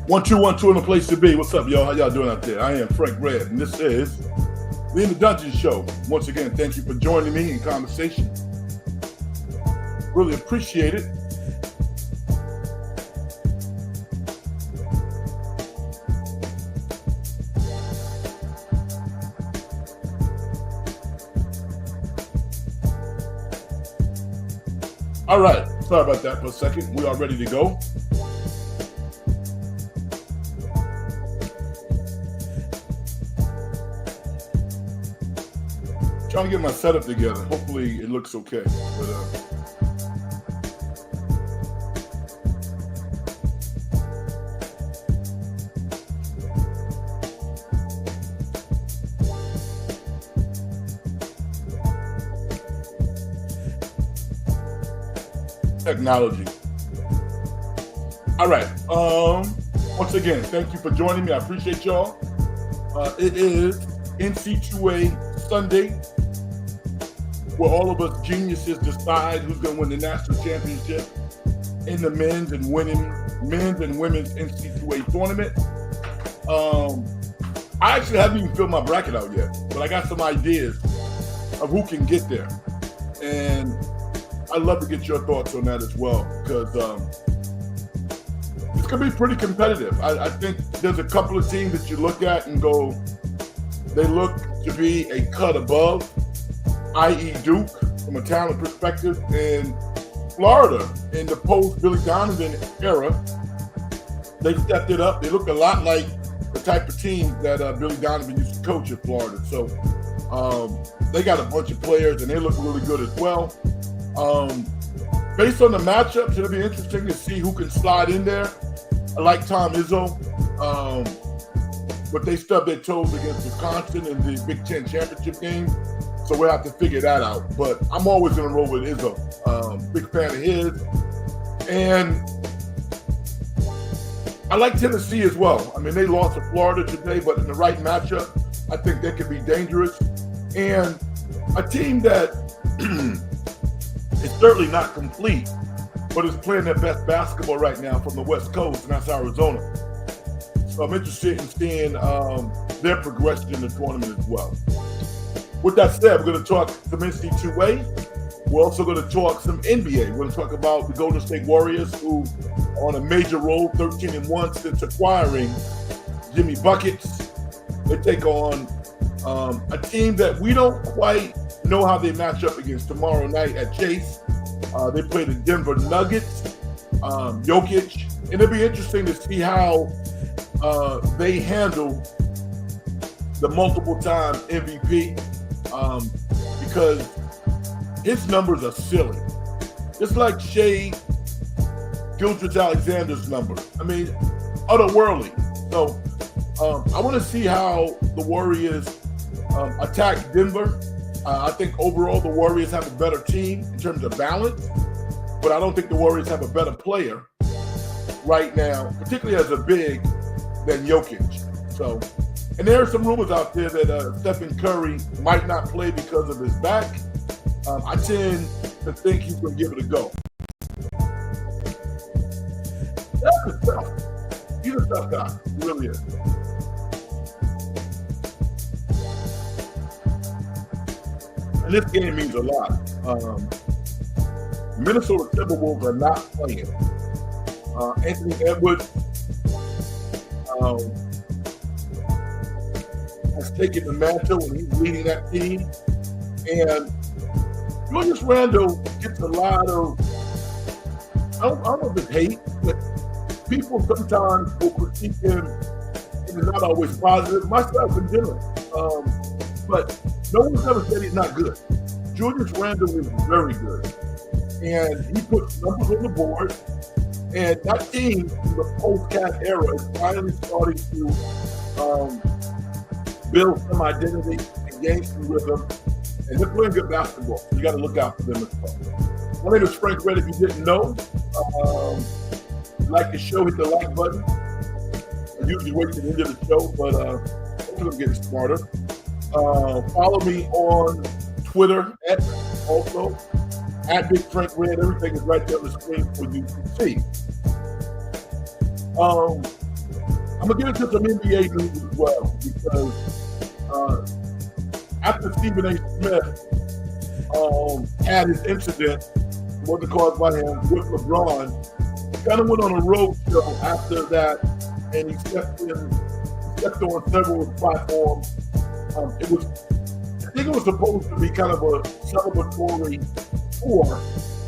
1 2 1 2 in the place to be. What's up, y'all? How y'all doing out there? I am Frank Red, and this is the In the Dungeon Show. Once again, thank you for joining me in conversation. Really appreciate it. All right, sorry about that for a second. We are ready to go. Trying to get my setup together. Hopefully it looks okay. Technology. All right. Once again, thank you for joining me. I appreciate y'all. It is NCAA Sunday, where all of us geniuses decide who's going to win the national championship in the men's and women's NCAA tournament. I actually haven't even filled my bracket out yet, but I got some ideas of who can get there, and I'd love to get your thoughts on that as well, because it's going to be pretty competitive. I think there's a couple of teams that you look at and go, they look to be a cut above, i.e. Duke, from a talent perspective, and Florida in the post-Billy Donovan era. They stepped it up. They look a lot like the type of team that Billy Donovan used to coach at Florida. So they got a bunch of players, and they look really good as well. Based on the matchups, it'll be interesting to see who can slide in there. I like Tom Izzo, but they stubbed their toes against Wisconsin in the Big Ten championship game, so we'll have to figure that out. But I'm always going to roll with Izzo. Big fan of his. And I like Tennessee as well. I mean, they lost to Florida today, but in the right matchup, I think they could be dangerous. And a team that is certainly not complete, but is playing their best basketball right now from the West Coast, and that's Arizona. So I'm interested in seeing their progression in the tournament as well. With that said, we're going to talk some NCAA. We're also going to talk some NBA. We're going to talk about the Golden State Warriors, who are on a major roll, 13-1 since acquiring Jimmy Buckets. They take on a team that we don't quite know how they match up against tomorrow night at Chase. They play the Denver Nuggets, Jokic, and it'll be interesting to see how they handle the multiple-time MVP, because his numbers are silly. Just like Shea Gilgeous-Alexander's numbers. I mean, otherworldly. So I want to see how the Warriors attack Denver. I think overall the Warriors have a better team in terms of balance, but I don't think the Warriors have a better player right now, particularly as a big, than Jokic. So, and there are some rumors out there that Stephen Curry might not play because of his back. I tend to think he's going to give it a go. That's tough. He's a tough guy. He really is. And this game means a lot. Minnesota Timberwolves are not playing. Anthony Edwards has taken the mantle and he's leading that team. And Julius Randle gets a lot of, I don't know if it's hate, but people sometimes will critique him and it's not always positive, myself in general. But no one's ever said he's not good. Julius Randle is very good. And he puts numbers on the board. And that team in the post-Cat era is finally starting to build some identity and gain some rhythm. And they're playing good basketball. So you got to look out for them as well. My name is Frank Red, if you didn't know. Like the show, hit the like button. I usually wait to the end of the show, but hopefully I'm getting smarter. Follow me on Twitter also at Big Frank Red. Everything is right there on the screen for you to see. I'm going to get into some NBA news as well, because after Stephen A. Smith had his incident, it wasn't caused by him, with LeBron, he kind of went on a road show after that, and he stepped on several platforms. I think it was supposed to be kind of a celebratory tour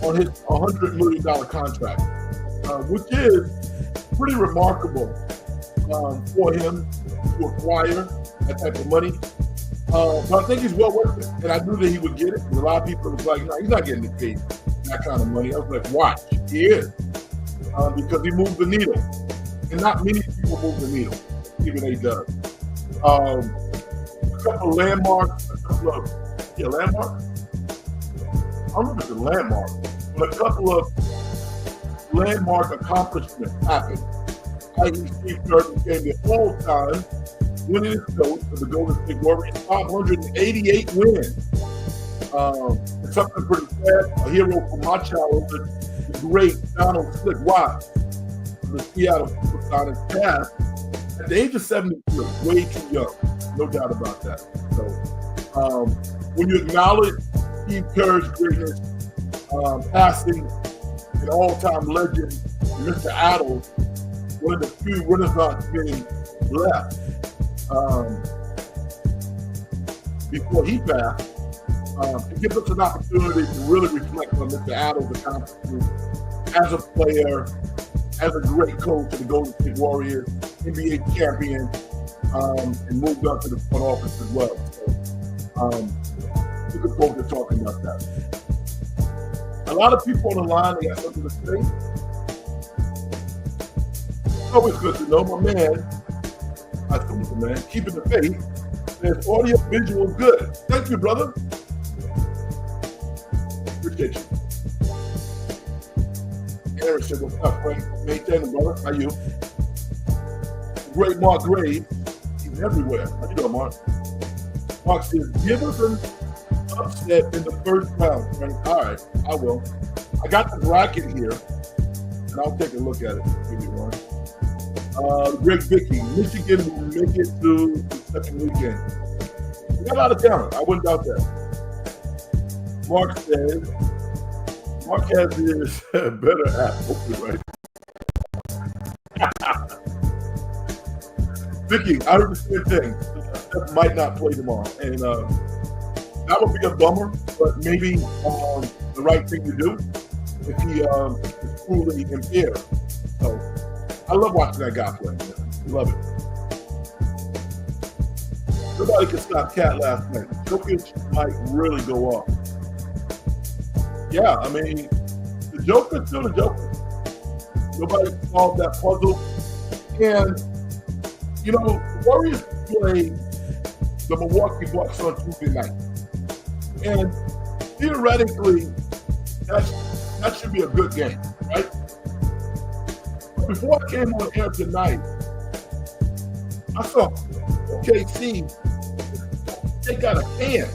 on his $100 million contract, which is pretty remarkable for him to acquire that type of money. But I think he's well worth it, and I knew that he would get it. And a lot of people was like, "No, he's not getting paid that kind of money." I was like, "Watch, he is," because he moved the needle, and not many people move the needle. Stephen A. does. A couple of landmarks, landmarks. I don't know if it's a landmark, but a couple of landmark accomplishments happened. I.e., Steve Kerr became the all-time winningest coach of the Golden State Warriors, 588 wins. It's something pretty sad. A hero from my childhood, the great Donald Slick Watts, the Seattle Supersonics, passed at the age of 72, way too young, no doubt about that. So when you acknowledge Steve Kerr's greatness, passing an all-time legend, Mr. Adams, one of the few Renaissance men left before he passed, it gives us an opportunity to really reflect on Mr. Adams' accomplishments as a player, as a great coach of the Golden State Warriors, NBA champion, and moved up to the front office as well. So, looking forward to talking about that. A lot of people on the line, they got something to say. It's always good to know. My man, I told you, man, keeping the faith, says audio visual good. Thank you, brother. Appreciate you. Aaron said, "What's up, Frank? Maintaining, brother. How you?" Great Mark Graves. He's everywhere. How you doing, Mark? Mark says, "Give us an upset in the first round, Frank." All right, I will. I got the bracket here, and I'll take a look at it. Give me one. Greg Vicky, Michigan will make it to the second weekend. We got a lot of talent. I wouldn't doubt that. Mark says, Mark has his better app. Hopefully, right? Vicky, I heard the same thing. Steph might not play tomorrow, and that would be a bummer, but maybe the right thing to do if he is truly impaired. So I love watching that guy play. Love it. Nobody could stop Cat last night. Jokic might really go off. Yeah, I mean, the Joker's still the Joker. Nobody solved that puzzle. And, you know, the Warriors play the Milwaukee Bucks on Tuesday night. And theoretically, that should be a good game, right? But before I came on air tonight, I saw OKC take out a hand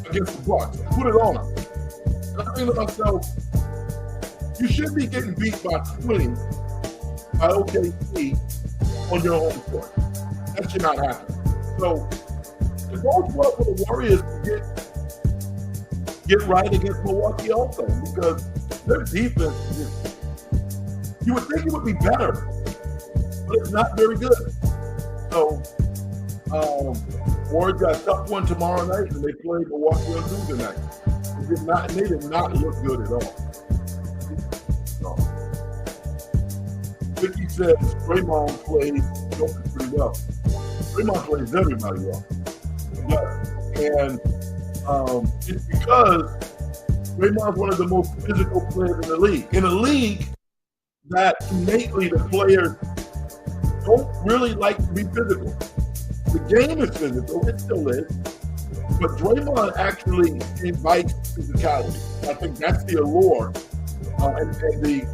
against the Bucks, put it on them. And I'm thinking to myself, you should be getting beat by 20 by OKC on your home court. That should not happen. So it bodes well for the Warriors to get right against Milwaukee also, because their defense is, you would think it would be better, but it's not very good. So Warriors got a tough one tomorrow night, and they play Milwaukee on Tuesday night. They did not look good at all. No. Vicky says Draymond plays Joker pretty well. Draymond plays everybody well. And it's because Draymond's one of the most physical players in the league. In a league that innately the players don't really like to be physical. The game is physical, it still is, but Draymond actually invites physicality. I think that's the allure and the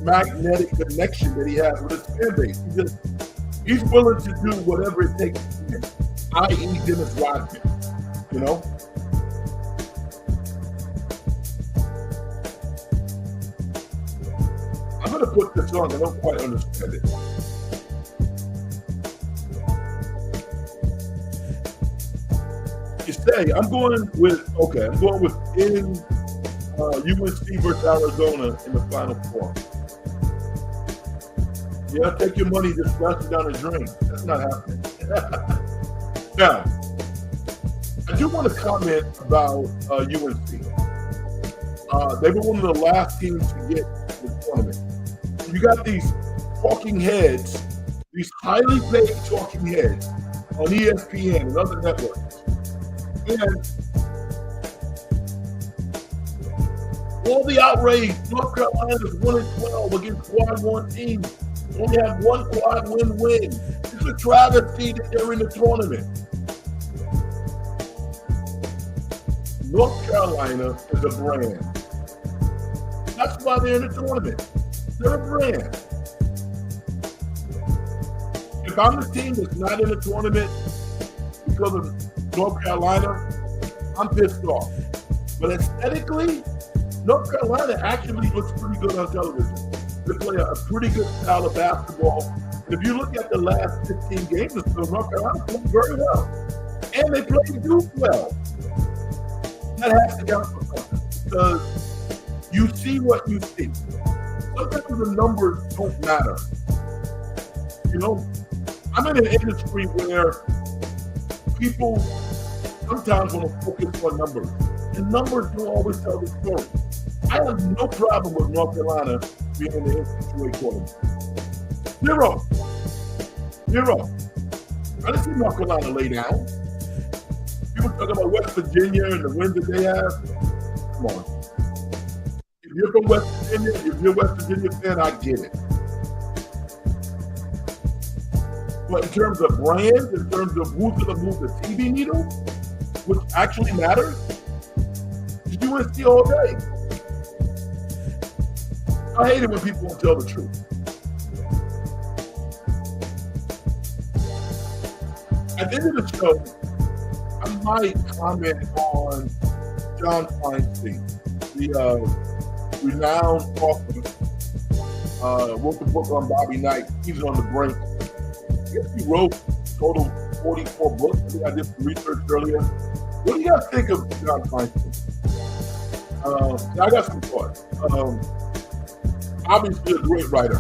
magnetic connection that he has with his fan base. He's willing to do whatever it takes to win, i.e. Dennis Rodman, you know? I'm going to put this on. I don't quite understand it. you say, I'm going with in UNC versus Arizona in the Final Four. Yeah, take your money, just flush it down the drain. That's not happening. Now, I do want to comment about UNC. They were one of the last teams to get the tournament. You got these talking heads, these highly paid talking heads on ESPN and other networks. And all the outrage, North Carolina's 1-12 against quad one teams. They only have one quad win. It's a travesty that they're in the tournament. North Carolina is a brand. That's why they're in the tournament. They're a brand. If I'm the team that's not in the tournament because of North Carolina, I'm pissed off. But aesthetically, North Carolina actually looks pretty good on television. They play a pretty good style of basketball. And if you look at the last 15 games or so, North Carolina played very well. And they played Duke well. That has to count for something because you see what you see. Sometimes the numbers don't matter. You know, I'm in an industry where people sometimes want to focus on numbers. And numbers don't always tell the story. I have no problem with North Carolina being in the NCAA Tournament. Zero. I didn't see North Carolina lay down. People talk about West Virginia and the wins that they have. Come on. If you're from West Virginia, if you're a West Virginia fan, I get it. But in terms of brands, in terms of who's going to move the TV needle, which actually matters, it's UNC all day. I hate it when people won't tell the truth. At the end of the show, I might comment on John Feinstein, the renowned author, wrote the book on Bobby Knight. He's on the brink. I guess he wrote total 44 books. I think I did some research earlier. What do you guys think of John Feinstein? I got some thoughts. Obviously a great writer,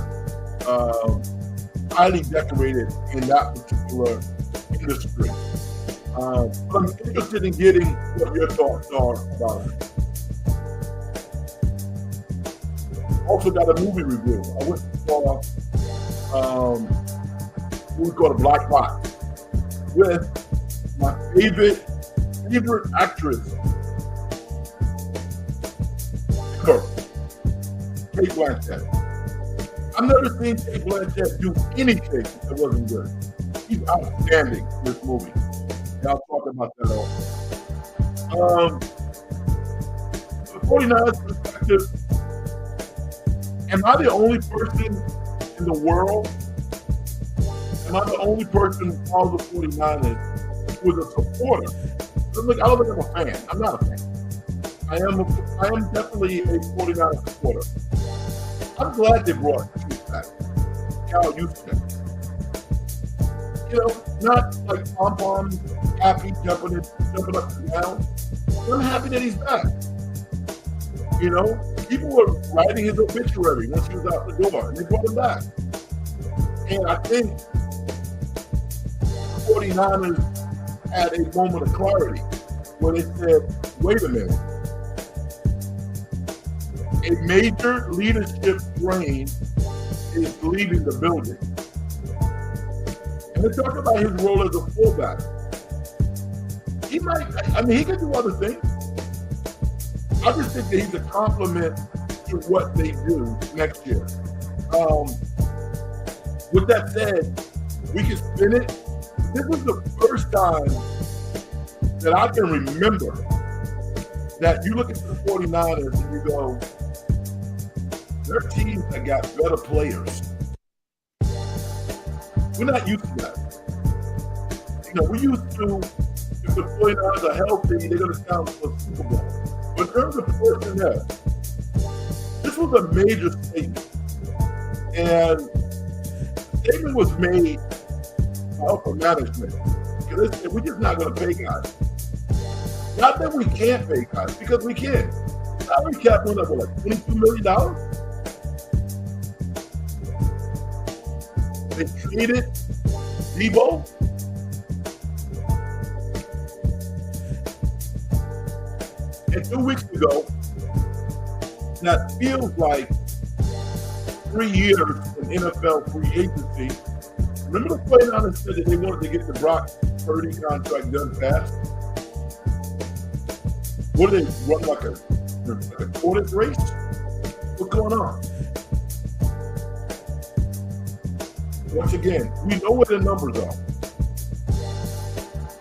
highly decorated in that particular industry. But I'm interested in getting what your thoughts are about it. Also got a movie review. I went and saw a movie called A Black Box with my favorite actress, Kate Blanchett. I've never seen Kate Blanchett do anything that wasn't good. She's outstanding in this movie. And I'll talk about that also. From the 49ers perspective, am I the only person in the world? Am I the only person who follows the 49ers who is a supporter? I don't think I'm a fan. I'm not a fan. I am definitely a 49er supporter. I'm glad they brought Chief back. Cal Houston. You know, not like pom-pom, happy, jumping up and down. But I'm happy that he's back. You know, people were writing his obituary once he was out the door, and they brought him back. And I think the 49ers had a moment of clarity where they said, wait a minute. A major leadership brain is leaving the building. And they talk about his role as a fullback. He can do other things. I just think that he's a compliment to what they do next year. With that said, we can spin it. This was the first time that I can remember that you look at the 49ers and you go, their teams that got better players. We're not used to that. You know, we used to, if the 49ers are healthy, they're going to count for a Super Bowl. But in terms of personnel, this was a major statement. And the statement was made by upper management. We're just not going to pay guys. Not that we can't pay guys, because we can. Salary cap went up, like $22 million. They traded Debo. And 2 weeks ago, that feels like 3 years in NFL free agency. Remember the 49ers said that they wanted to get the Brock Purdy contract done fast? What do they run like a tortoise race? What's going on? Once again, we know what the numbers are.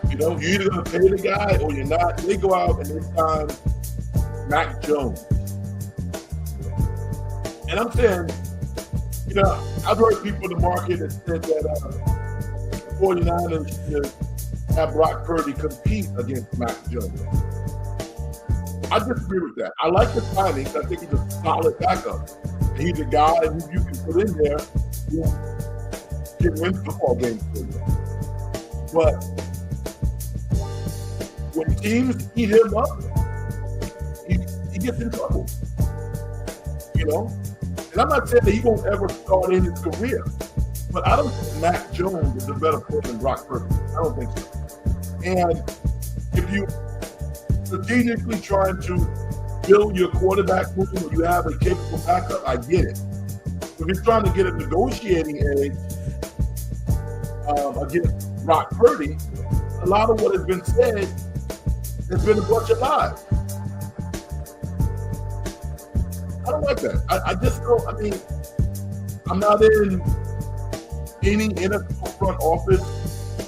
You know, you're either going to pay the guy or you're not. They go out and they sign Mac Jones. And I'm saying, you know, I've heard people in the market that said that the 49ers should have Brock Purdy compete against Mac Jones. I disagree with that. I like the signing. I think he's a solid backup. And he's a guy who you can put in there who can win football games for you. But when teams eat him up, he gets in trouble. You know? And I'm not saying that he won't ever start in his career, but I don't think Mac Jones is a better player than Brock Purdy. I don't think so. And if you strategically trying to build your quarterback room when you have a capable backup, I get it. If you're trying to get a negotiating edge against Brock Purdy, a lot of what has been said has been a bunch of lies. I don't like that. I just don't. I mean, I'm not in any NFL front office,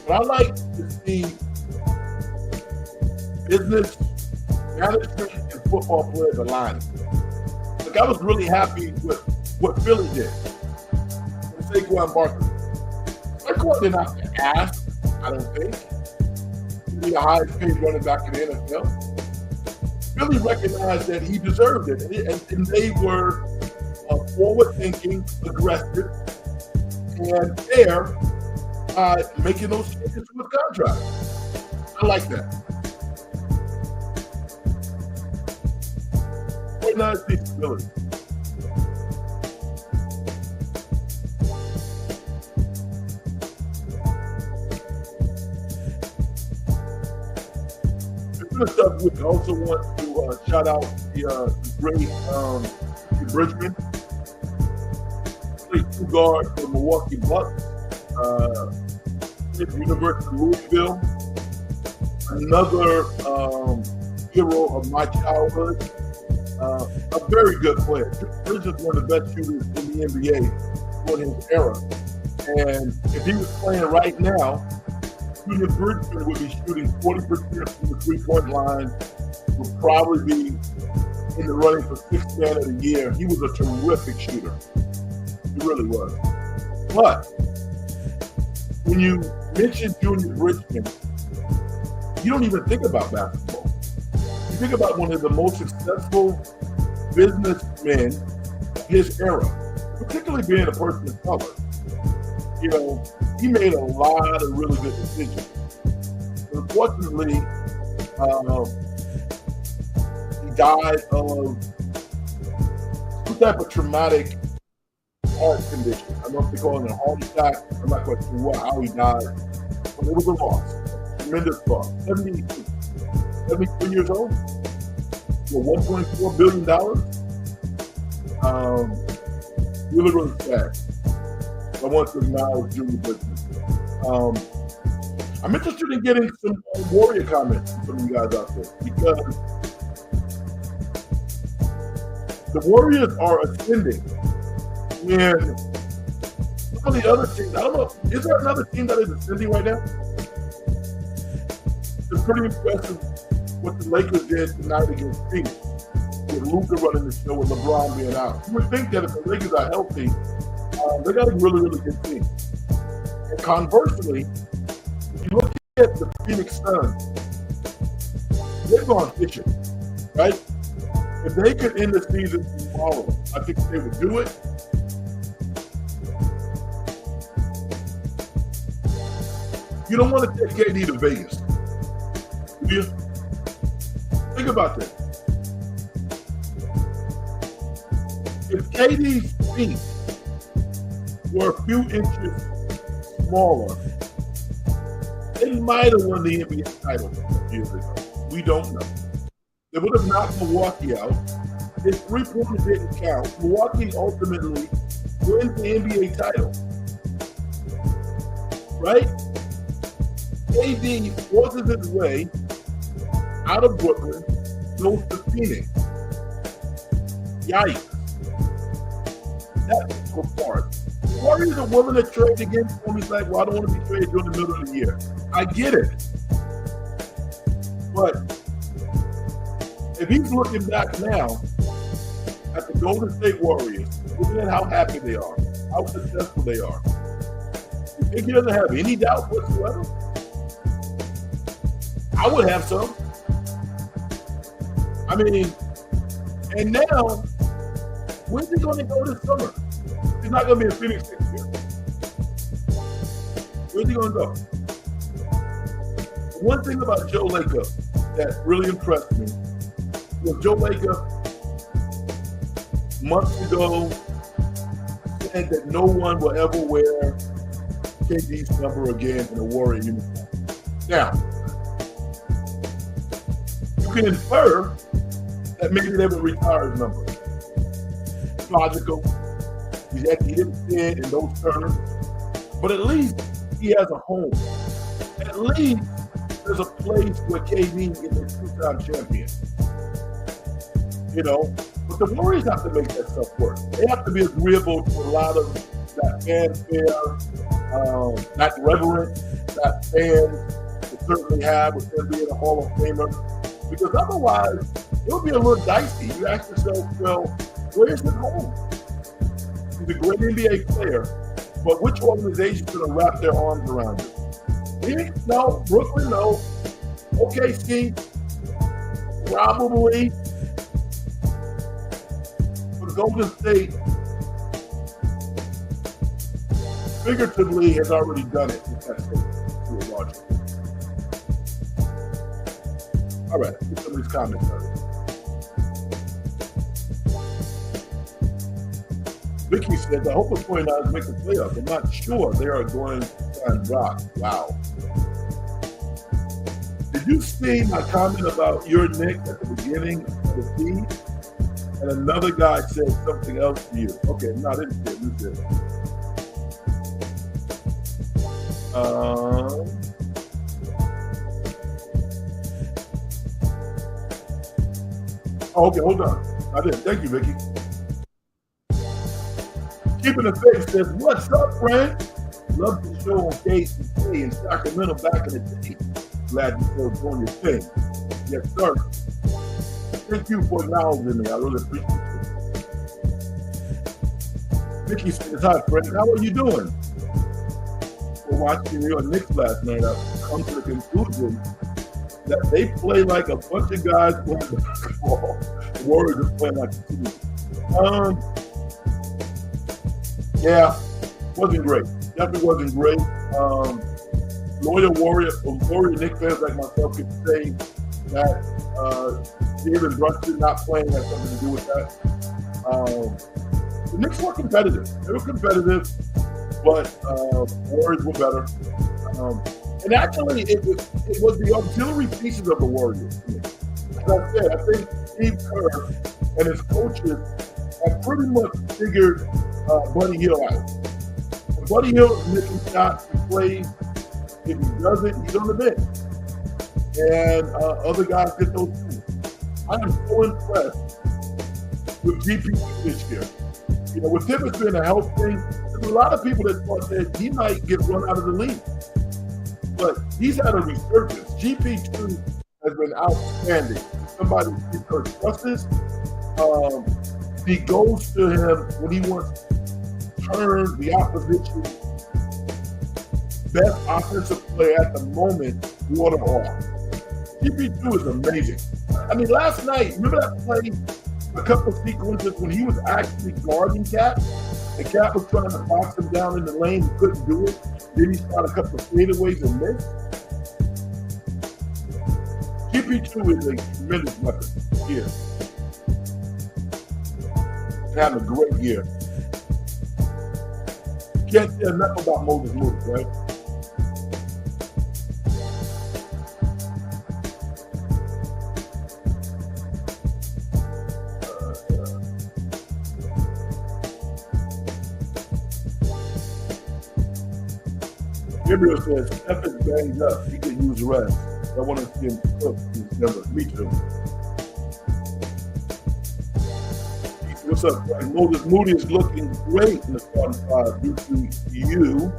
but I like to see business, management, and football players aligning. Like, I was really happy with what Philly did with Saquon Barkley. Saquon didn't have to ask, I don't think, to be the highest paid running back in the NFL. Philly recognized that he deserved it, and they were forward-thinking, aggressive, and fair by making those changes to his contract. I like that. Very nice piece of Philly. Stuff, we also want to shout out the great Bridgman, played two guard for the Milwaukee Bucks, at the University of Louisville. Another hero of my childhood, a very good player. Bridgman's one of the best shooters in the NBA during his era, and if he was playing right now, Junior Bridgman would be shooting 40% from the three-point line, would probably be in the running for sixth man of the year. He was a terrific shooter. He really was. But when you mention Junior Bridgman, you don't even think about basketball. You think about one of the most successful businessmen of his era, particularly being a person of color. You know, he made a lot of really good decisions. Unfortunately, he died of some type of traumatic heart condition. I don't know if they call it a heart attack. I'm not quite sure how he died, but it was a loss, tremendous loss. 73 years old, for $1.4 billion. Really, really sad. I want to acknowledge Junior Bridgman. I'm interested in getting some Warrior comments from some of you guys out there, because the Warriors are ascending. And some of the other teams, I don't know, is there another team that is ascending right now? It's pretty impressive what the Lakers did tonight against Phoenix, with Luka running the show with LeBron being out. You would think that if the Lakers are healthy, they got a really, really good team. And conversely, if you look at the Phoenix Suns, they've gone fishing, right? If they could end the season tomorrow, I think they would do it. You don't want to take KD to Vegas, do you? Think about this. If KD's feet were a few inches smaller, they might have won the NBA title years ago. We don't know. They would have knocked Milwaukee out. His three-pointers didn't count. Milwaukee ultimately wins the NBA title. Right? KD forces his way out of Brooklyn, goes to Phoenix. Yikes. That's the part. The Warriors are willing to trade against him. He's like, well, I don't want to be traded during the middle of the year. I get it. But if he's looking back now at the Golden State Warriors, looking at how happy they are, how successful they are, you think he doesn't have any doubt whatsoever? I would have some. I mean, and now, where's he going to go this summer? He's not going to be in Phoenix next year. Where's he going to go? One thing about Joe Lacob that really impressed me was Joe Lacob months ago said that no one will ever wear KD's number again in a Warrior uniform. Now, you can infer that maybe they would retire his number. It's logical. He didn't say it in those terms. But at least he has a home. At least there's a place where KD is a two-time champion. You know? But the Warriors have to make that stuff work. They have to be agreeable to a lot of that fanfare, that reverence that fans will certainly have with him being a Hall of Famer. Because otherwise, it'll be a little dicey. You ask yourself, well, where's his home? He's a great NBA player, but which organization is going to wrap their arms around him? Phoenix? No. Brooklyn? No. OKC? Probably. But Golden State, figuratively, has already done it with that state to a large extent. All right, let's get some of these comments started. Vicky says, I hope the 49ers make the playoffs. I'm not sure they are going to sign Brock. Wow. Did you see my comment about your Knicks at the beginning of the feed? And another guy said something else to you. Okay, no, I didn't see it. You did. Oh, okay, hold on. I didn't. Thank you, Vicky. Keeping the Faith says, what's up, friend? Love the show on KCK in Sacramento back in the day. Glad you're still doing your thing. Yes, sir. Thank you for acknowledging me. I really appreciate it. Vicky says, hi, friend. How are you doing? For watching your Knicks last night, I've come to the conclusion that they play like a bunch of guys playing basketball. The Warriors are playing like a team. Yeah, wasn't great. Definitely wasn't great. Loyal Warrior Knicks fans like myself could say that David Brunson not playing has something to do with that. The Knicks were competitive. They were competitive, but Warriors were better. And actually, it was the auxiliary pieces of the Warriors. As I said, I think Steve Kerr and his coaches have pretty much figured Buddy Hield out. When Buddy Hield is missing shots, he plays. If he doesn't, he's on the bench. And other guys get those too. I am so impressed with GP this year. You know, with Tibbetts being a health thing, there's a lot of people that thought that he might get run out of the league. But he's had a resurgence. GP2 has been outstanding. Somebody trusts. He goes to him when he wants to turn the opposition best offensive player at the moment water off. GP2 is amazing. I mean, last night, remember that play, a couple of sequences when he was actually guarding Cat? And Cat was trying to box him down in the lane, he couldn't do it. Then he shot a couple of fadeaways and missed. CP2 is a tremendous weapon here. Having a great year. Can't say enough about Moses Moody, right? Gabriel says, Steph is banged up. He could use rest. I want to see him cook in December. Me too. What's up, Frank? Moses Moody is looking great in the starting five due to you.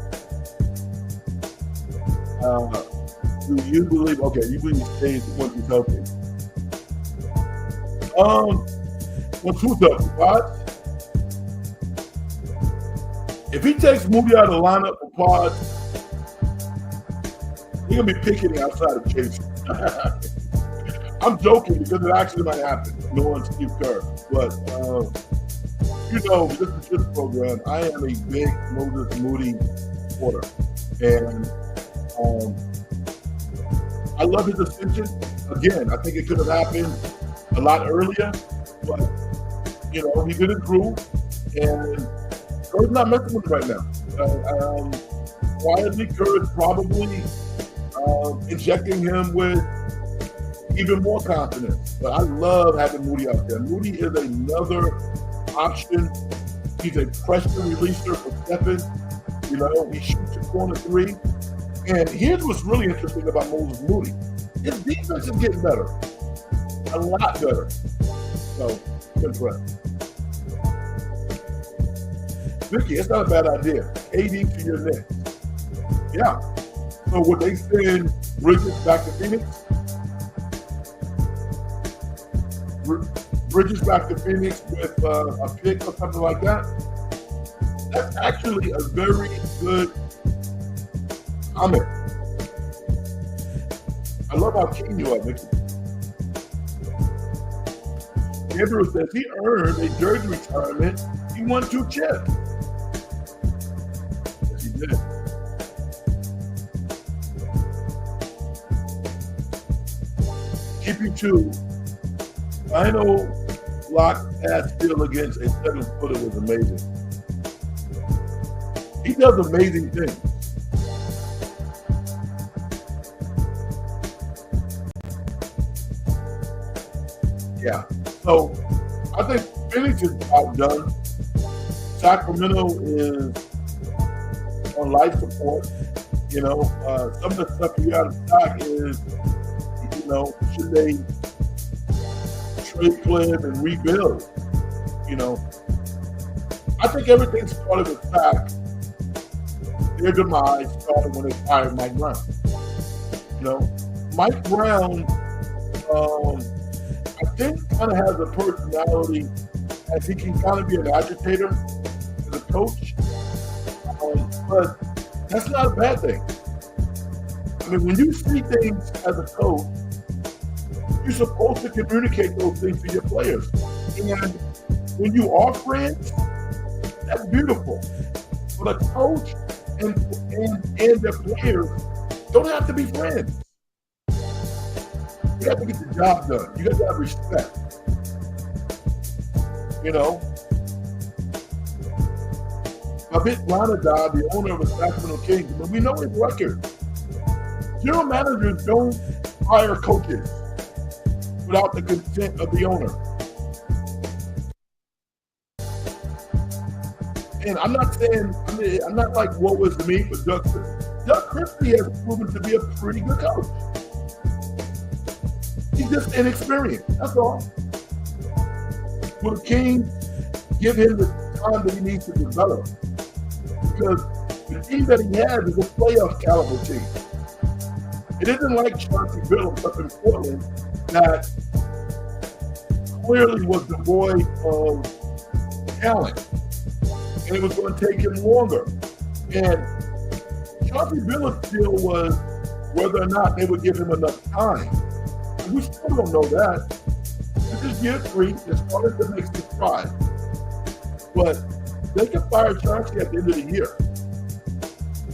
Do you believe? Okay, you believe he stays once he's healthy. Once who's healthy? Pods? If he takes Moody out of the lineup for Pods, he's gonna be picketing outside of Chase. I'm joking because it actually might happen. No one's Steve Kerr, but this is this program. I am a big Moses Moody supporter, and I love his ascension. Again, I think it could have happened a lot earlier, but he did it through, and Kerr's not messing with him right now. Quietly, Kerr is probably injecting him with even more confidence. But I love having Moody out there. Moody is another option. He's a pressure releaser for Stephen. He shoots a corner three. And here's what's really interesting about Moses Moody. His defense is getting better. A lot better. So, I'm impressed. Vicky, it's not a bad idea. AD to your Knicks. Yeah. So would they send Bridges back to Phoenix? Bridges back to Phoenix with a pick or something like that? That's actually a very good comment. I love how keen you are, Vicky. Gabriel says he earned a jersey retirement. He won 2 chips. Yes, he did. CP2, final block pass steal against a 7-footer was amazing. He does amazing things. Yeah. So I think Phoenix is outdone. Sacramento is on life support. Some of the stuff you got to stock is, should they trade Clem and rebuild? I think everything started with Sac. Their demise started when they hired Mike Brown. Mike Brown, I think, kind of has a personality as he can kind of be an agitator as a coach. But that's not a bad thing. I mean, when you see things as a coach, you're supposed to communicate those things to your players. And when you are friends, that's beautiful. But a coach and their players don't have to be friends. You have to get the job done. You got to have respect. Abit Ranadad, the owner of the Sacramento Kings, but we know his record. General managers don't hire coaches without the consent of the owner. And I'm not saying, I'm not like, what was to me for Doug Christie. Doug Christie has proven to be a pretty good coach. He's just inexperienced, that's all. Will the Kings give him the time that he needs to develop? Because the team that he has is a playoff caliber team. It isn't like Chauncey Billups up in Portland that clearly was devoid of talent. And it was going to take him longer. And Chauncey Billups' deal was whether or not they would give him enough time. And we still don't know that. This is year 3. They started to make some strides. But they can fire Chauncey at the end of the year.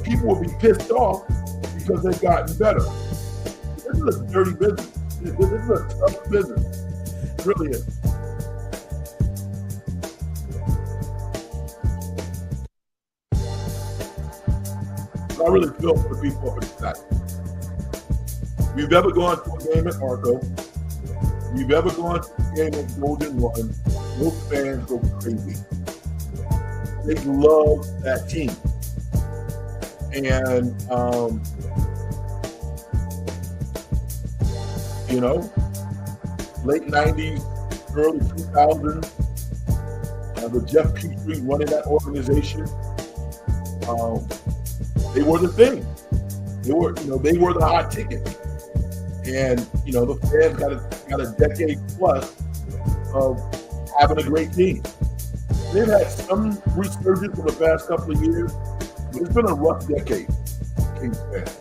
People will be pissed off because they've gotten better. This is a dirty business. This is a tough business. It really is. I really feel for the people up in the side. If you've ever gone to a game at Arco, if you've ever gone to a game at Golden One, those fans go crazy. They love that team. And, you know, late 90s, early 2000s, the Jeff Petrie running that organization, they were the thing. They were the hot ticket. And, the fans got a decade plus of having a great team. They've had some resurgence in the past couple of years, but it's been a rough decade, Kings fans.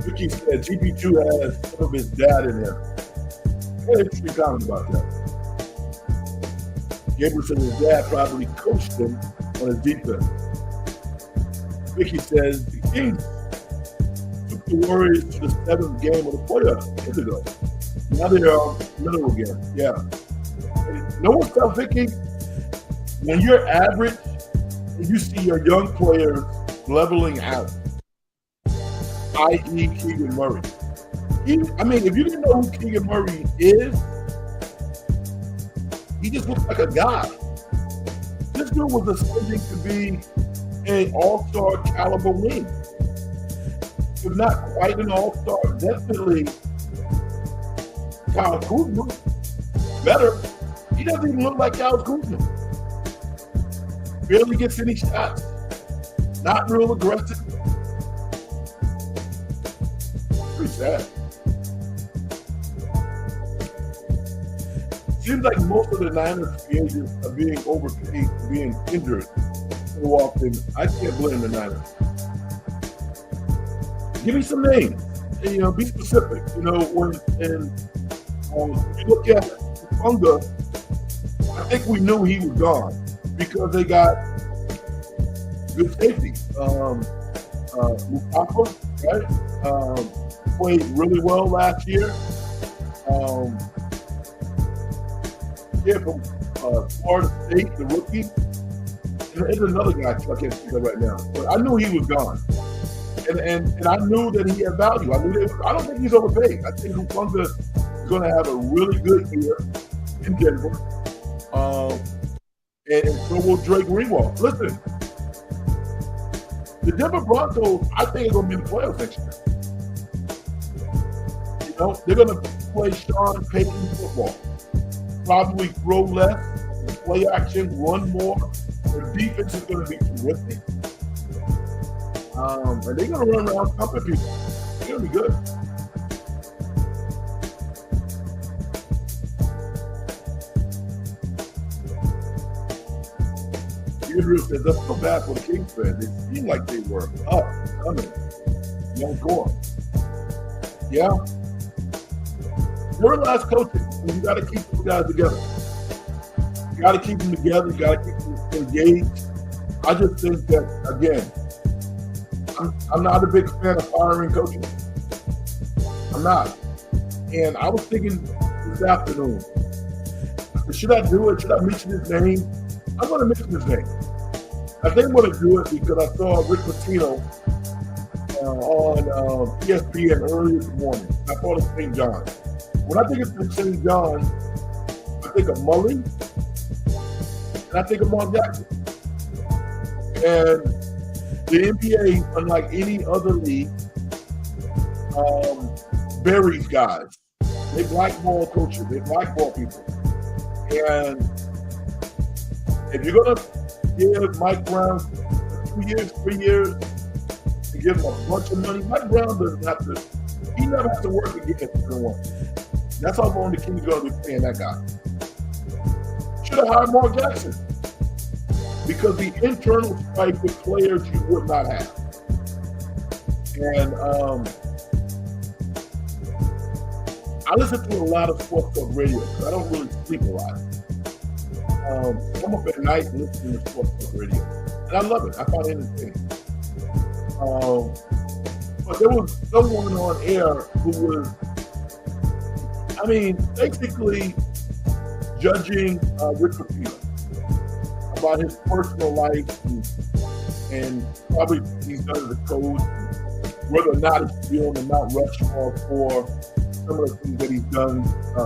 Ricky said GP2 has some of his dad in him. I had an interesting comment about that. Gabriel said his dad probably coached him on his defense. Ricky says the Kings took the Warriors to the 7th game of the playoffs years ago. Now they are middle again. Yeah. No one tell Vicky, when you're average and you see your young players leveling out, i.e. Keegan Murray. If you didn't know who Keegan Murray is, he just looks like a guy. This dude was ascending to be an all-star caliber wing. If not quite an all-star, definitely Kyle Kuzma. Better. He doesn't even look like Kyle Kuzma. Barely gets any shots. Not real aggressive. Pretty sad. Seems like most of the Niners free agents are being overpaid for being injured so often. I can't blame the Niners. Give me some names. And, be specific. When you look at Funga, I think we knew he was gone because they got good safety. Mustafa, right? Played really well last year. From Florida State, the rookie. And there's another guy I can't think of right now. But I knew he was gone. And I knew that he had value. I don't think he's overpaid. I think Hufunga is going to have a really good year in Denver. And so will Drake Greenwald. Listen, the Denver Broncos, I think, are going to be in the playoffs next year. They're going to play Sean Payton football. Probably throw less, play action, run more. Their defense is going to be terrific. And they're going to run around thumping people. They're going to be good. Gabriel says, that's so bad for the Kings fans. They seem like they were up, coming, young going. Yeah. Realize coaching. You got to keep those guys together. You got to keep them together. You got to keep them engaged. I just think that, again, I'm not a big fan of firing coaches. I'm not. And I was thinking this afternoon, should I do it? Should I mention his name? I'm going to mention his name. I think I'm going to do it because I saw Rick Pitino on ESPN earlier this morning. I thought it's St. John. When I think of St. John, I think of Mully, and I think of Mark Jackson. And the NBA, unlike any other league, buries guys. They blackball coaches. They blackball people. And if you're going to give Mike Brown 2 years, 3 years, and give him a bunch of money, Mike Brown doesn't have to, he never has to work again if he wants. That's how long the Kings are going to be paying that guy. Should have hired Mark Jackson. Because the internal strife with players you would not have. And I listen to a lot of sports talk radio because I don't really sleep a lot. I'm up at night listening to sports talk radio. And I love it. I find it entertaining. But there was someone on air who was, basically judging Rick Pitino about his personal life and probably he's done as a coach, whether or not he should be on the Mount Rushmore for some of the things that he's done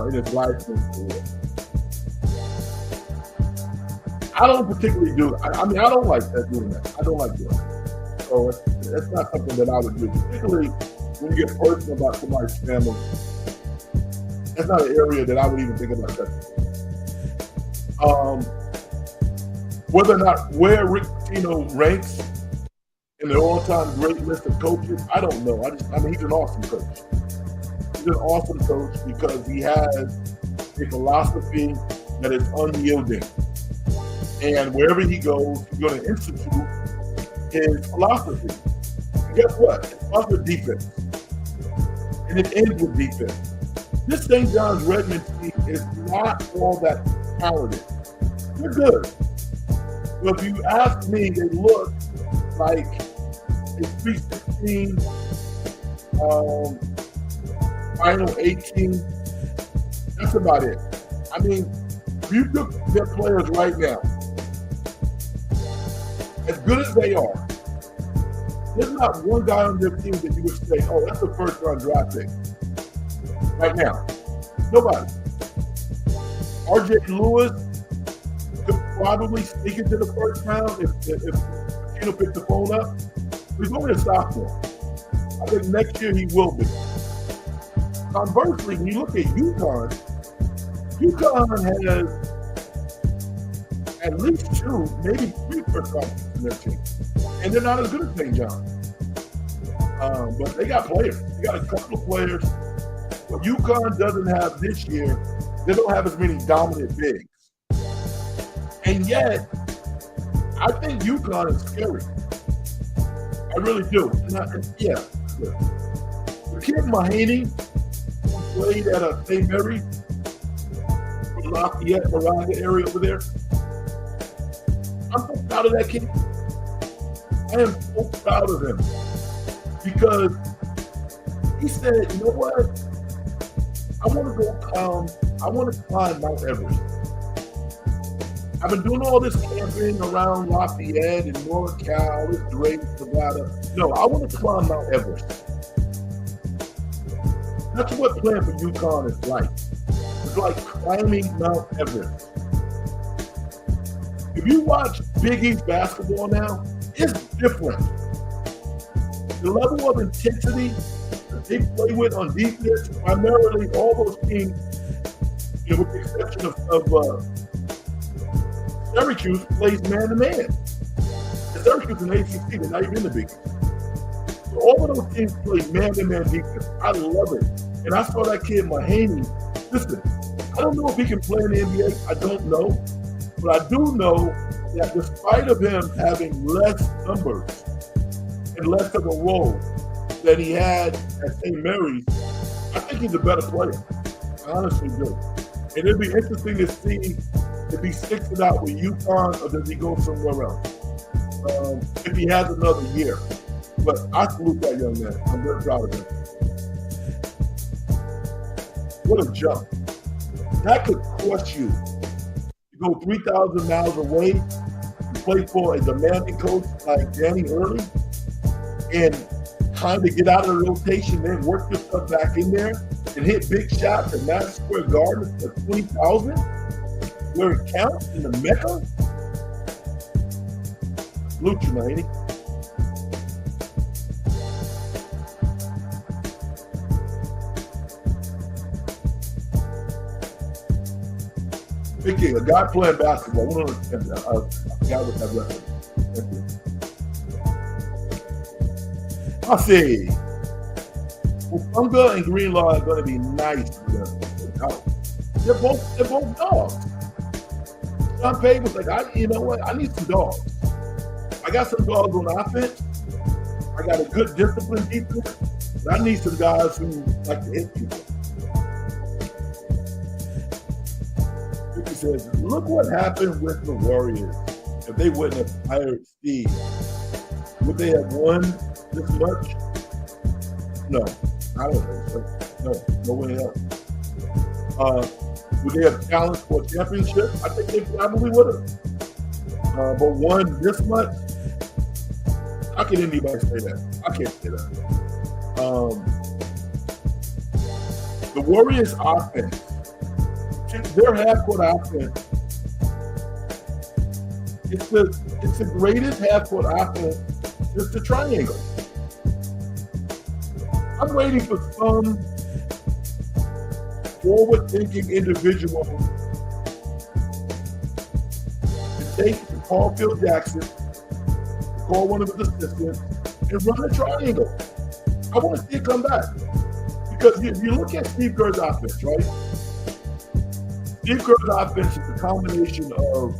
in his life and career. I don't particularly do it. I don't like doing that. I don't like doing it. So that's not something that I would do, particularly when you get personal about somebody's family. That's not an area that I would even think about touching. Whether or not where Rick Pitino ranks in the all-time great list of coaches, I don't know. He's an awesome coach. He's an awesome coach because he has a philosophy that is unyielding. And wherever he goes, he's going to institute his philosophy. And guess what? It starts with defense. And it ends with defense. This St. John's Redmond team is not all that talented. They're good. But if you ask me, they look like a 316 final 18. That's about it. If you took their players right now, as good as they are, there's not one guy on their team that you would say, oh, that's a first-round draft pick. Right now. Nobody. R.J. Lewis could probably sneak into the first round if Pitino picked the phone up. He's only a sophomore. I think next year he will be. Conversely, when you look at UConn has at least 2, maybe 3 first-round picks in their team. And they're not as good as St. John. But they got players. They got a couple of players. What UConn doesn't have this year, they don't have as many dominant bigs. And yet, I think UConn is scary. I really do. The kid Mahaney, who played at St. Mary's, Lafayette, around the area over there. I'm so proud of that kid. I am so proud of him because he said, you know what? I want to climb Mount Everest. I've been doing all this camping around Lafayette and NorCal, this Drake, Nevada. No, I want to climb Mount Everest. That's what playing for UConn is like. It's like climbing Mount Everest. If you watch Big East basketball now, it's different. The level of intensity that they play with on defense, primarily all those teams, with the exception of Syracuse, plays man-to-man. And Syracuse and ACC, they're not even in the Big East. So all of those teams play man-to-man defense. I love it. And I saw that kid Mahaney. Listen, I don't know if he can play in the NBA. I don't know. But I do know that despite of him having less numbers and less of a role than he had at St. Mary's, I think he's a better player. I honestly do. And it'll be interesting to see if he sticks it out with UConn or does he go somewhere else. If he has another year. But I salute that young man. I'm very proud of him. What a jump. That could cost you to go 3,000 miles away to play for a demanding coach like Danny Early and kind of get out of the rotation, then work yourself back in there and hit big shots at Madison Square Garden for 20,000, where it counts in the Mecca. Salute you, Mahaney. Vicky, a guy playing basketball. I don't understand that. I forgot what that record. I see. Ufunga and Greenlaw are going to be nice together. They're both dogs. Sean Payton was like, you know what? I need some dogs. I got some dogs on offense. I got a good discipline defense. But I need some guys who like to hit people. He says, look what happened with the Warriors if they wouldn't have hired Steve, would they have won this much? No, I don't think so. No way else. Would they have challenged for a championship? I think they probably would have. But won this much? How can anybody say that? I can't say that. The Warriors' offense, their half-court offense, it's the greatest half-court offense since the triangle. I'm waiting for some forward-thinking individual to call Phil Jackson, to call one of his assistants, and run a triangle. I want to see it come back. Because if you look at Steve Kerr's offense, right? Steve Kerr's offense is a combination of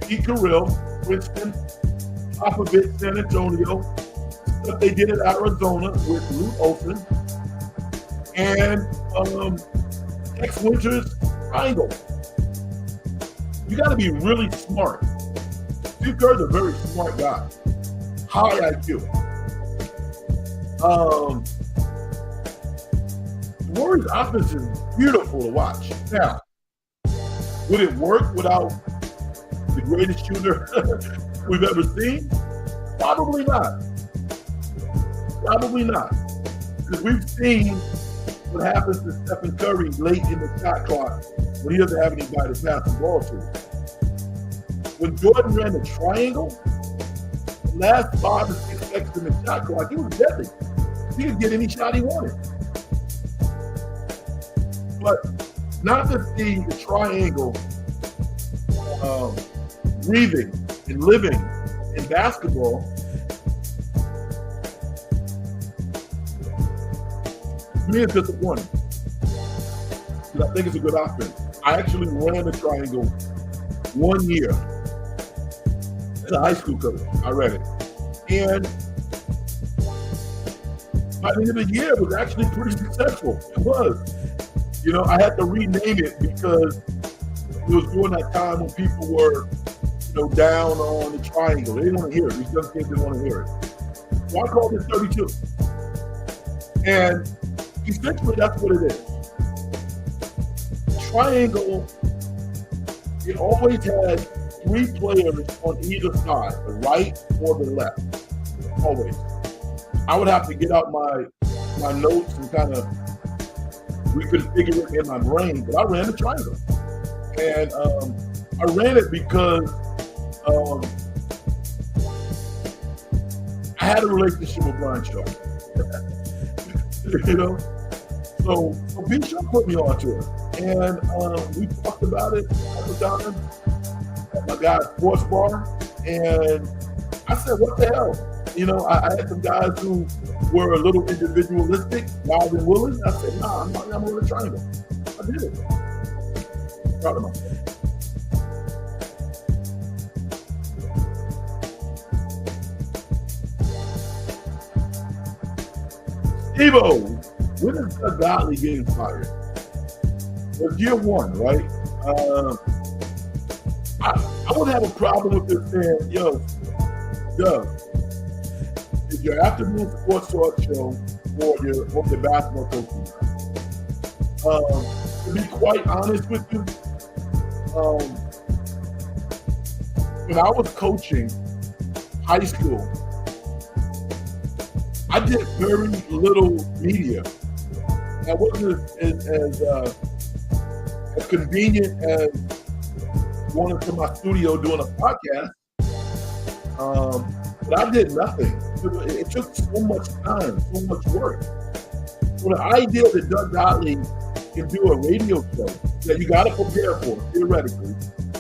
Pete Carroll, Princeton, Popovich, San Antonio, stuff they did at Arizona with Luke Olson, and Tex Winter's triangle. You got to be really smart. Steve Kerr's a very smart guy, high IQ. The Warriors' offense is beautiful to watch. Now, would it work without the greatest shooter we've ever seen? Probably not. Probably not. Because we've seen what happens to Stephen Curry late in the shot clock when he doesn't have anybody to pass the ball to. When Jordan ran the triangle, the last 5 to 6 seconds in the shot clock, he was deadly. He could get any shot he wanted. But not to see the triangle breathing and living in basketball, to me, it's disappointing. Because I think it's a good offense. I actually ran the triangle 1 year as a high school coach. I ran it. And by the end of the year, it was actually pretty successful. It was. You know, I had to rename it because it was during that time when people were, down on the triangle. They didn't want to hear it. These young kids didn't want to hear it. So I called it 32. And essentially, that's what it is. Triangle, it always had 3 players on either side, the right or the left. Always. I would have to get out my notes and kind of reconfigure it in my brain, but I ran the triangle. And I ran it because I had a relationship with Brian Shaw. So B. Shaw put me onto it. And we talked about it all the time at my guy's sports bar. And I said, what the hell? I had some guys who were a little individualistic, wild and willing. I said, nah, I'm going to triangle. I did it. Proud of myself. Steve-O, when is Doug Gottlieb getting fired? It was year 1, right? I would have a problem with this saying, yo, Doug, is your afternoon sports talk show for your basketball coaching? To be quite honest with you, when I was coaching high school, I did very little media. I wasn't as convenient as going into my studio doing a podcast. But I did nothing. It took so much time, so much work. So the idea that Doug Gottlieb can do a radio show that you got to prepare for, theoretically,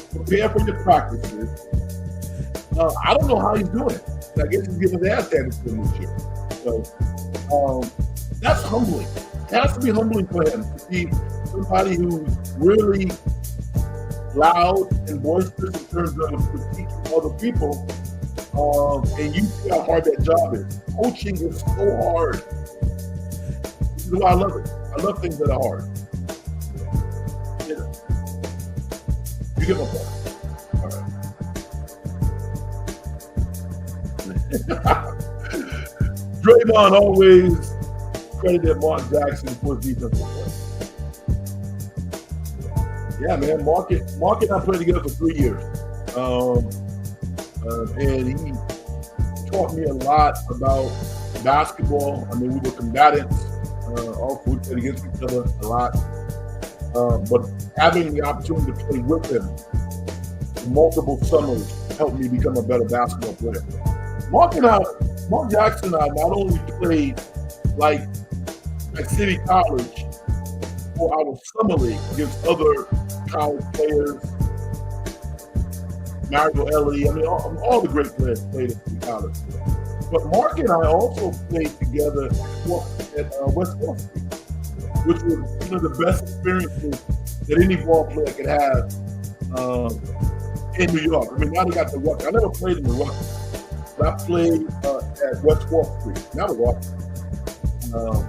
prepare for your practices. I don't know how he's doing it. I guess he's getting his ass handed to him this year. So that's humbling. It has to be humbling for him to see somebody who's really loud and boisterous in terms of critiquing other people. And you see how hard that job is. Coaching is so hard. This is why I love it. I love things that are hard. You get my point. All right. Draymond always credited Mark Jackson for his defensive play. Yeah, man, Mark and I played together for 3 years. And he taught me a lot about basketball. I mean, we were combatants. Also, we played against each other a lot. But having the opportunity to play with him for multiple summers helped me become a better basketball player. Mark Jackson and I not only played like at City College for our summer league against other college players, Mario Ellie, I mean, all the great players played at City College. But Mark and I also played together at West 4th Street, which was one of the best experiences that any ball player could have in New York. I mean, now they got the Ruck. I never played in the Ruck, but I played at West 4th Street. That was awesome.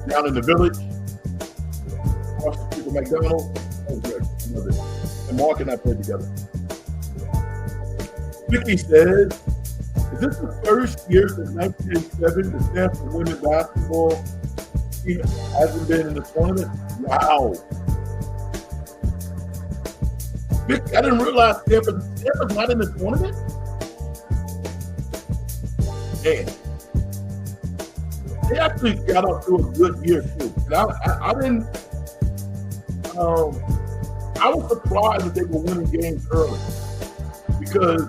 Down in the Village, across the street from McDonald's. That was great. I loved it. And Mark and I played together. Vicky says, is this the first year since 1987 the Stanford women's basketball team hasn't been in the tournament? Wow. Vicky, I didn't realize Stanford's not in the tournament? Man. They actually got up to a good year too. And I didn't. I was surprised that they were winning games early because,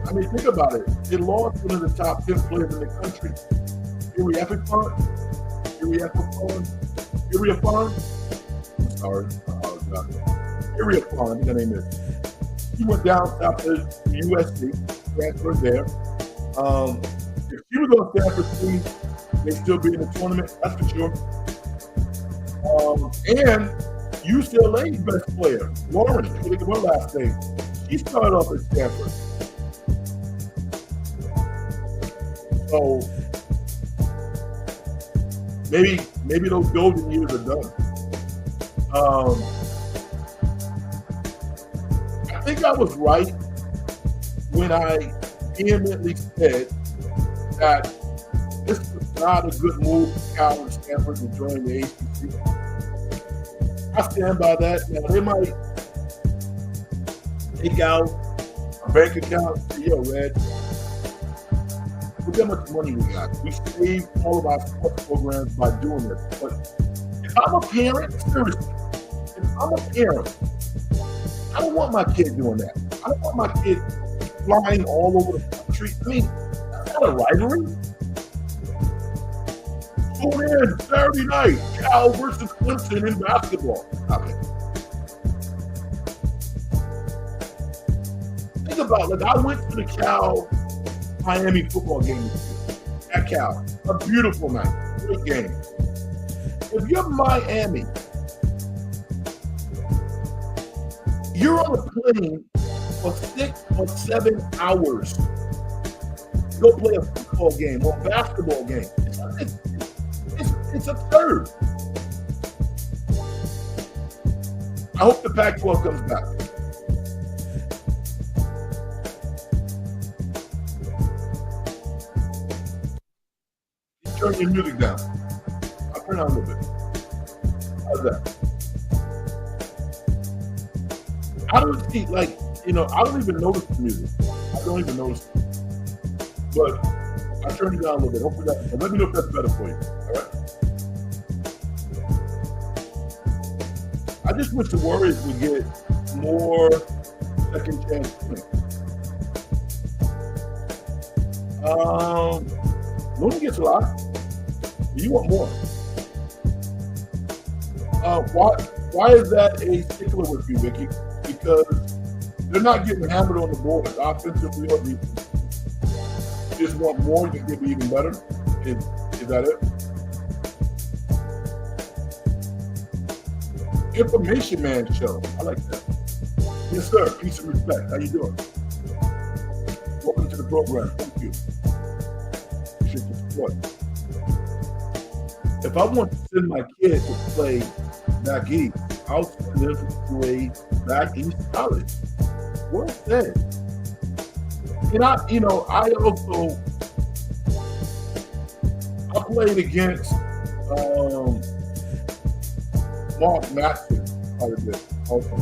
I mean, think about it. They lost one of the top 10 players in the country, Iriafon. I'm sorry, Iriafon. I think her name is. She went down south to USC, transferred there. If she was on Stanford's team, they'd still be in the tournament, that's for sure. And UCLA's best player, Lauren, I think of her last name, she started off at Stanford. So maybe those golden years are done. I think I was right when I vehemently said that this was not a good move for Cal and Stanford to join the ACC. I stand by that. Now, they might take out a bank account and say, yo, Red, look how much money we got. We saved all of our sports programs by doing this. But if I'm a parent, seriously, I don't want my kid doing that. I don't want my kid flying all over the country. I mean, that's not a rivalry. Tune in Saturday night, Cal versus Clemson in basketball. Okay. Think about it. Like, I went to the Cal Miami football game at Cal. A beautiful night. Great game. If you're Miami, you're on a plane for 6 or 7 hours to go play a football game or a basketball game. It's absurd. I hope the Pac-12 comes back. You turn your music down. I'll turn it down a little bit. How's that? I don't see, like, I don't even notice the music. I don't even notice it. But I turned it down a little bit. Hopefully let me know if that's better for you. All right. I just wish the Warriors would get more second chance points. Looney gets a lot. But you want more. Why is that a stickler with you, Vicky? Because they're not getting hammered on the board, offensively or defensively. You just want more, you can be even better. Is that it? Information Man Show. I like that. Yes, sir. Peace and respect. How you doing? Welcome to the program. Thank you. Appreciate the support. If I want to send my kid to play back east, I'll send them to a back east college. What's that? And I played against Mark Matson quite a bit also.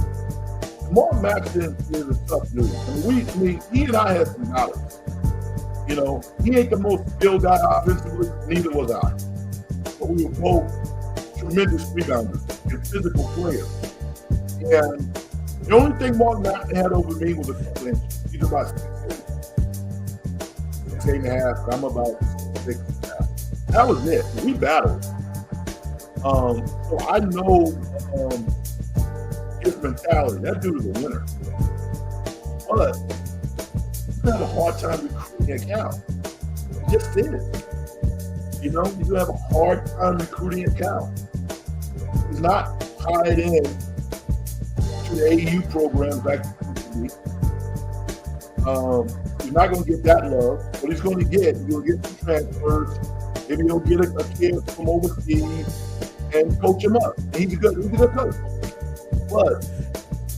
Mark Matson is a tough dude. He and I had some battles. He ain't the most skilled guy offensively, neither was I. But we were both tremendous rebounders and physical players. And the only thing Mark Matson had over me was a couple inches. He's about 6'8", and I'm about 6'5". That was it. We battled. So I know his mentality. That dude is a winner. But you have a hard time recruiting a Cal. It just is. You have a hard time recruiting a Cal. He's not tied in to the AU programs like he used to be. He's not going to get that love. What he's going to get, he'll get some transfers. Maybe he'll get a kid from overseas and coach him up. And he's a good coach. But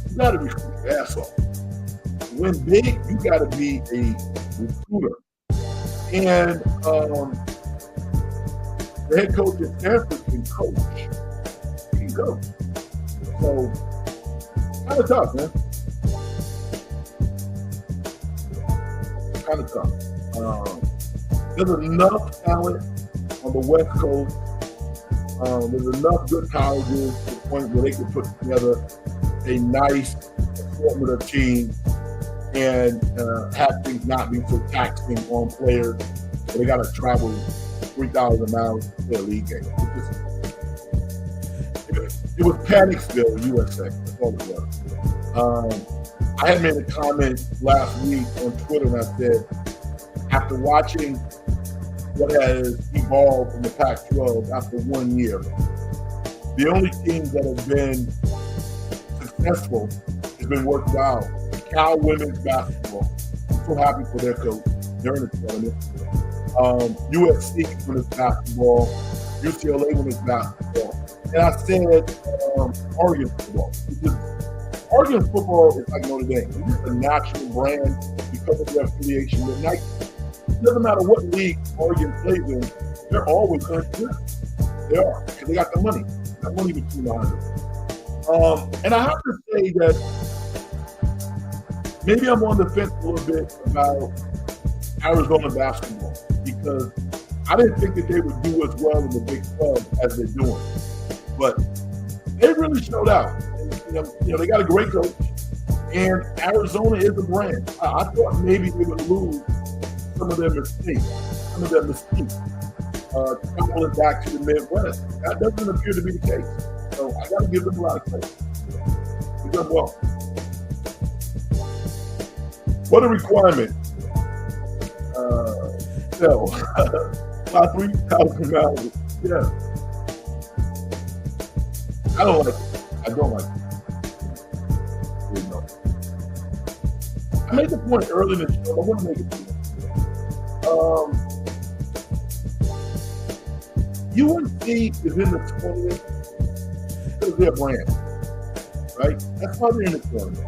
you got to recruit your ass off. To win big, you got to be a recruiter. And the head coach at Stanford can coach. He can coach. So, kind of tough, man. Kind of tough. There's enough talent on the West Coast. There's enough good colleges to the point where they can put together a nice formative team and have things not be so taxing on players. They got to travel 3,000 miles to play a league game. It was Panicsville, USA. That's all it was. I had made a comment last week on Twitter, and I said, after watching what has evolved from the Pac-12 after 1 year, the only teams that have been successful has been worked out. Cal women's basketball. I'm so happy for their coach. They're in the tournament. USC women's basketball. UCLA women's basketball. And I said Oregon football. Oregon football is like Notre Dame. It's just a national brand because of their affiliation with Nike. It doesn't matter what league Oregon plays in, they're always going to win. They are, because they got the money. They got money between the eyes. And I have to say that maybe I'm on the fence a little bit about Arizona basketball, because I didn't think that they would do as well in the Big 12 as they're doing. But they really showed out. And, they got a great coach, and Arizona is a brand. I thought maybe they would lose some of their mistakes, traveling back to the Midwest. That doesn't appear to be the case. So I got to give them a lot of credit. They've done well. What a requirement. Sell. About 3,000 miles. Yeah. I don't like it. I don't like it. I made the point earlier in the show. I want to make it to you. UNC is in the tournament because of their brand, right? That's why they're in the tournament.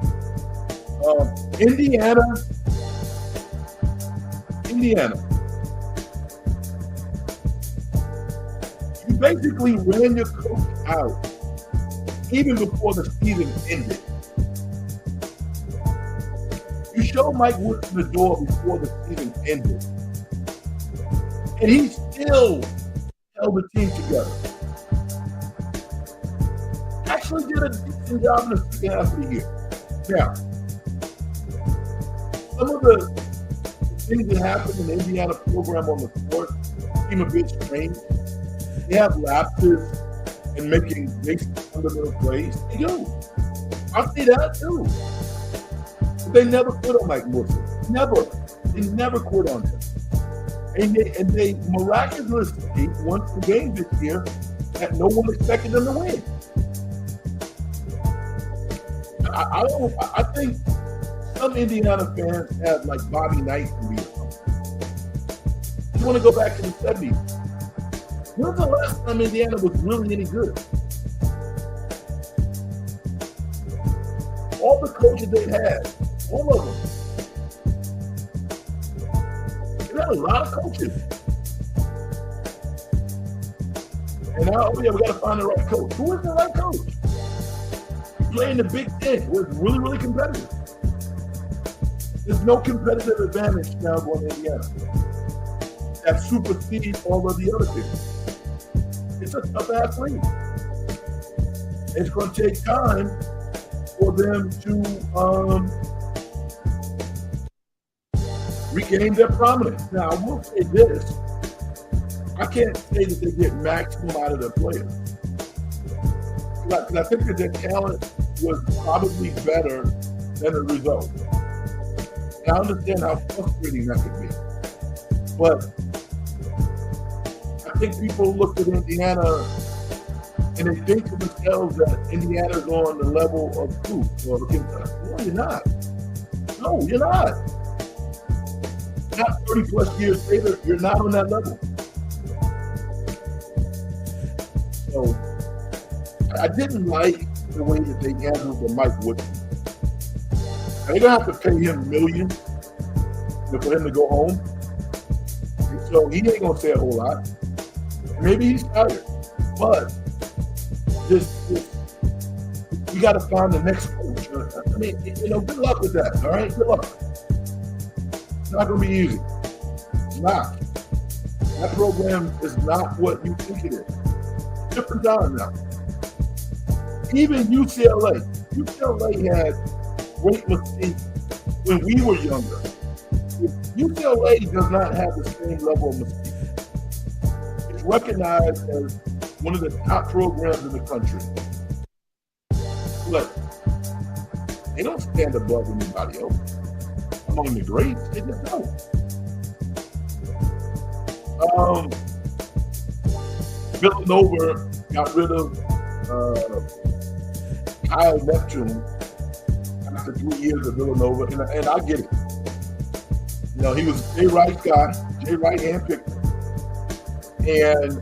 Indiana. You basically ran your coach out even before the season ended. You showed Mike Woodson the door before the season ended. And he still held the team together. Actually did a decent job in the second half of the year. Now, some of the things that happened in the Indiana program on the court seem a bit strange. They have lapses in making basic fundamental plays. They do. I see that too. But they never quit on Mike Woodson. Never. They never quit on him. And they miraculously won some games this year that no one expected them to win. I think some Indiana fans have like Bobby Knight to be or something. You want to go back to the 70s. When's the last time Indiana was really any good? All the coaches they had, all of them, got a lot of coaches. And now, we got to find the right coach. Who is the right coach? Playing the Big Ten was really, really competitive. There's no competitive advantage now going to Indiana that supersedes all of the other teams. It's a tough-ass league. It's going to take time for them to regain their prominence. Now, I will say this. I can't say that they get maximum out of their players. Because I think that their talent was probably better than the result. And I understand how frustrating that could be. But I think people look at Indiana and they think to themselves that Indiana's on the level of Duke or Kentucky. No, you're not. No, you're not. Not 30 plus years later, you're not on that level. So I didn't like the way that they handled the Mike Woodson. They're gonna have to pay him millions for him to go home. And so he ain't gonna say a whole lot. Maybe he's tired, but we got to find the next coach. I mean, good luck with that. All right, good luck. It's not gonna be easy. It's not. That program is not what you think it is. Different time now. Even UCLA had great mistakes when we were younger. UCLA does not have the same level of mistakes. It's recognized as one of the top programs in the country. But they don't stand above anybody else. Among the greats, they just don't. Villanova got rid of Kyle Neptune after 3 years of Villanova, and I get it. He was Jay Wright's guy. Jay Wright handpicked him. And,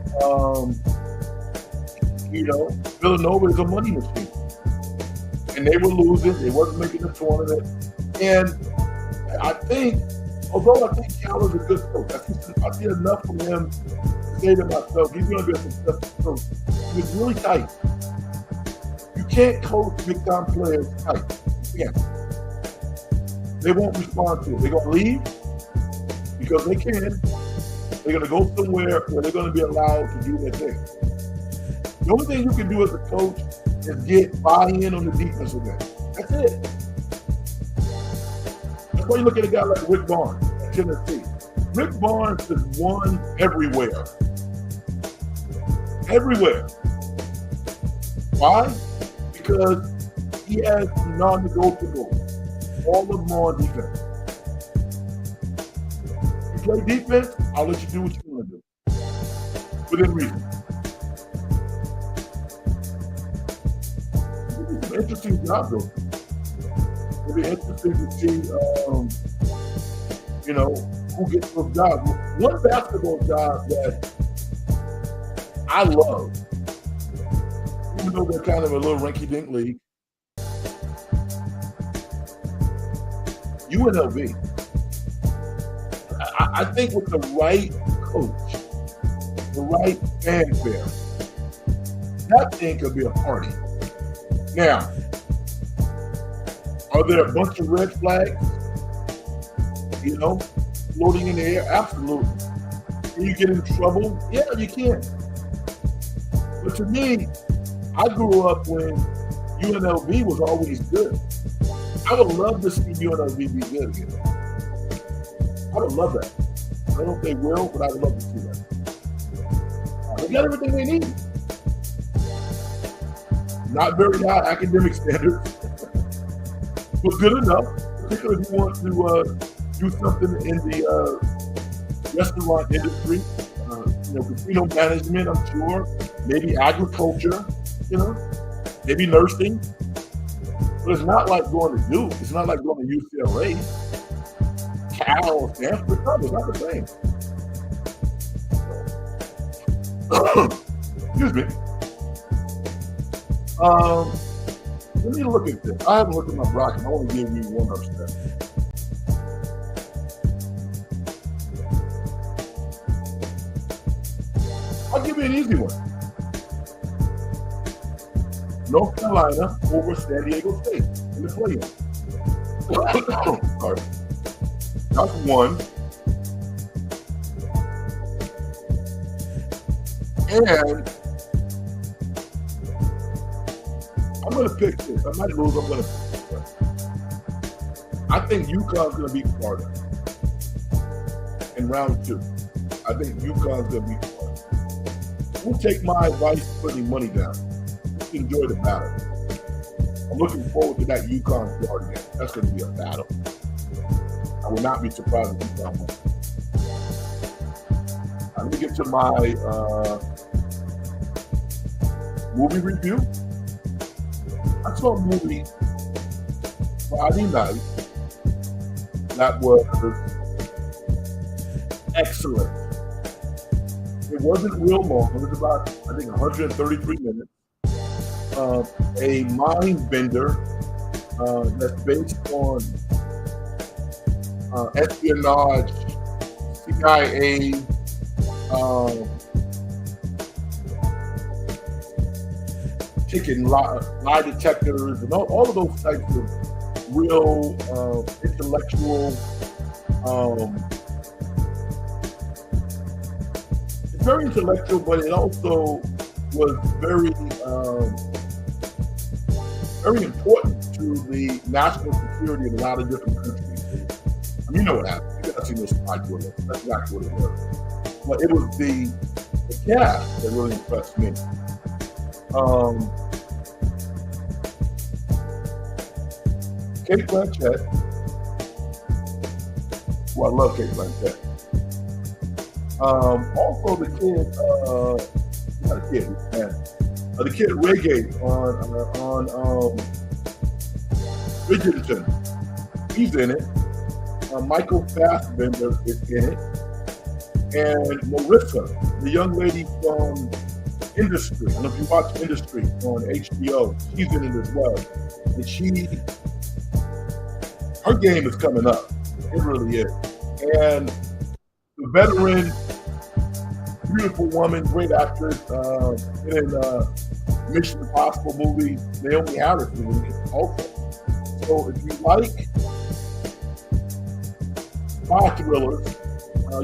Villanova is a money machine. And they were losing. They wasn't making the tournament. And I think, although I think Cal is a good coach, I see enough from him to say to myself, he's going to be a successful coach. He was really tight. You can't coach big-time players tight. You can't. They won't respond to it. They're going to leave because they can. They're going to go somewhere where they're going to be allowed to do their thing. The only thing you can do as a coach is get buy-in on the defensive end. That's it. That's why you look at a guy like Rick Barnes at Tennessee. Rick Barnes has won everywhere. Everywhere. Why? Because he has non-negotiables. All of them on defense. You play defense, I'll let you do what you want to do. Within reason. It's an interesting job, though. It'll be interesting to see, who gets those jobs. One basketball job that I love, even though they're kind of a little rinky-dink league, UNLV. I think with the right coach, the right fanfare, that thing could be a party. Now, are there a bunch of red flags, floating in the air? Absolutely. Can you get in trouble? Yeah, you can. But to me, I grew up when UNLV was always good. I would love to see UNLV be good again. I would love that. I don't know if they will, but I would love to see that. They got everything they need. Not very high academic standards, but good enough, particularly if you want to do something in the restaurant industry, casino management, I'm sure, maybe agriculture, maybe nursing. But it's not like going to Duke. It's not like going to UCLA, Cal, Stanford. No, it's not the same. Excuse me. Let me look at this. I haven't looked at my bracket. I want to give you one upstep. I'll give you an easy one. North Carolina over San Diego State in the play-in. Sorry. That's one. And I'm going to pick this. I might lose. I'm going to pick this. I think UConn's going to beat Florida in round 2. I think UConn's going to beat Florida. We'll take my advice putting money down. Just enjoy the battle. I'm looking forward to that UConn-Florida game. That's going to be a battle. I would not be surprised if UConn wins. Let me get to my movie review. I saw a movie Friday night that was excellent. It wasn't real long. It was about, I think, 133 minutes. A mind bender that's based on espionage, CIA, chicken lie detectors, and all of those types of real intellectual. It's very intellectual, but it also was very, very important to the national security of a lot of different countries. I mean, you know what happened. You guys seen those spy thrillers. That's exactly what it was. But it was the cast that really impressed me. Kate Blanchett, who I love Kate Blanchett. Also the kid, not a kid, man. The kid Reggae on Bridgerton. He's in it. Michael Fassbender is in it. And Marissa, the young lady from Industry. I don't know if you watch Industry on HBO. She's in it as well. And her game is coming up. It really is. And the veteran, beautiful woman, great actress, in Mission Impossible movie, Naomi Harris movie also. So if you like spy thrillers,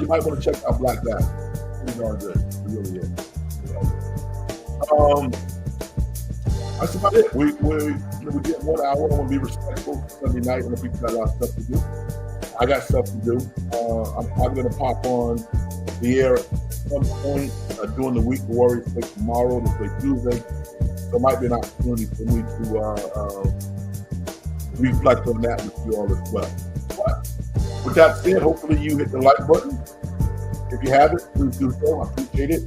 you might want to check out Black Bass. It's darn good. It really is. That's about it. We get 1 hour. I want to be respectful. Sunday night, when people got a lot of stuff to do. I got stuff to do. I'm going to pop on the air at some point during the week. The Warriors play tomorrow. They play Tuesday. So it might be an opportunity for me to reflect on that with you all as well. But with that said, hopefully you hit the like button. If you haven't, please do so. I appreciate it.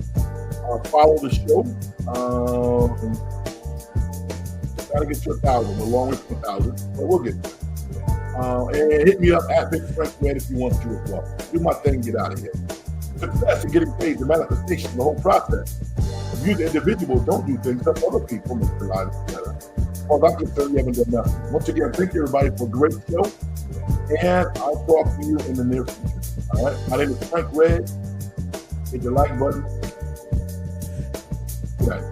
Follow the show. Gotta get to 1,000. We're long with 1,000, but we'll get there. And hit me up at Big Frank Red if you want to as well. Do my thing, get out of here. Success and getting paid, the manifestation, the whole process. If you, the individual, don't do things, let other people make their lives better. As far as I'm concerned, you haven't done nothing. Once again, thank you everybody for a great show. And I'll talk to you in the near future. All right. My name is Frank Red. Hit the like button. Good night.